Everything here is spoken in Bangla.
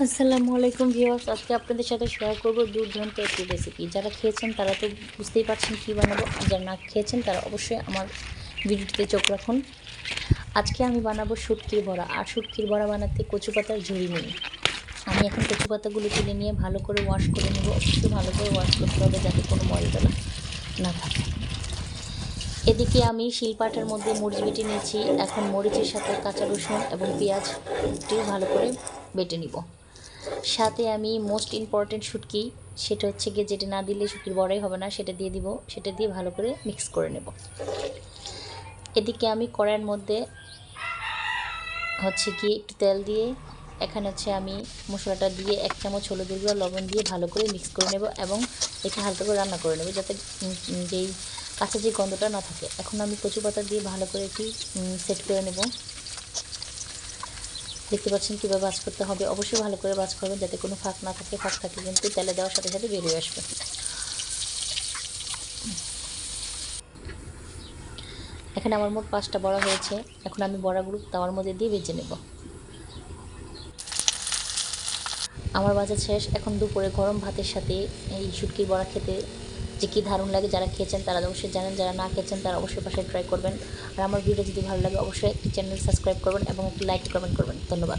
আসসালামু আলাইকুম ভিউয়ার্স, আজকে আপনাদের সাথে শেয়ার করব দুর্দান্ত একটি রেসিপি। যারা খেয়েছেন তারা তো বুঝতেই পারছেন কী বানাবো, আর যারা না খেয়েছেন তারা অবশ্যই আমার ভিডিওটিতে চোখ রাখুন। আজকে আমি বানাবো শুটকির বড়া, আর শুটকির বড়া বানাতে কচু পাতার ঝুড়ি নেই। আমি এখন কচু পাতাগুলো তুলে নিয়ে ভালো করে ওয়াশ করে নেব। অবশ্যই ভালো করে ওয়াশ করতে হবে যাতে কোনো ময়লা না থাকে। এদিকে আমি শিলপাটার মধ্যে মরিচ বেটে নিয়েছি। এখন মরিচের সাথে কাঁচা রসুন এবং পেঁয়াজটিও ভালো করে বেটে নিব। সাথে আমি মোস্ট ইম্পর্ট্যান্ট শুটকি, সেটা হচ্ছে গিয়ে যেটা না দিলে শুটকির বড়াই হবে না, সেটা দিয়ে দিব। সেটা দিয়ে ভালো করে মিক্স করে নেব। এদিকে আমি কড়াইয়ের মধ্যে হচ্ছে গিয়ে একটু তেল দিয়ে এখানে হচ্ছে আমি মশলাটা দিয়ে 1 চামচ হলুদের গুঁড়া, লবণ দিয়ে ভালো করে মিক্স করে নেব এবং এটা হালকা করে রান্না করে নেব যাতে যেই কাঁচা যে গন্ধটা না থাকে। এখন আমি কচু পাতা দিয়ে ভালো করে এটি সেট করে নেব। দেখতে পাচ্ছেন কীভাবে ভাজ করতে হবে। অবশ্যই ভালো করে ভাজ করবেন যাতে কোনো ফাঁক না থাকে। ফাঁক থাকে কিন্তু তেলে দেওয়ার সাথে সাথে বেরিয়ে আসবে। এখানে আমার মোট 5টা বড়া হয়েছে। এখন আমি বড়াগুলো তাওয়ার মধ্যে দিয়ে ভেজে নেব। আমার ভাজা শেষ। এখন দুপুরে গরম ভাতের সাথে এই শুটকির বড়া খেতে যে কী দারুণ লাগে। যারা খেয়েছেন তারা অবশ্যই জানেন, যারা না খেয়েছেন তারা অবশ্যই বাসায় ট্রাই করবেন। আর আমার ভিডিও যদি ভালো লাগে অবশ্যই একটি চ্যানেল সাবস্ক্রাইব করবেন এবং একটি লাইক কমেন্ট করবেন। ধন্যবাদ।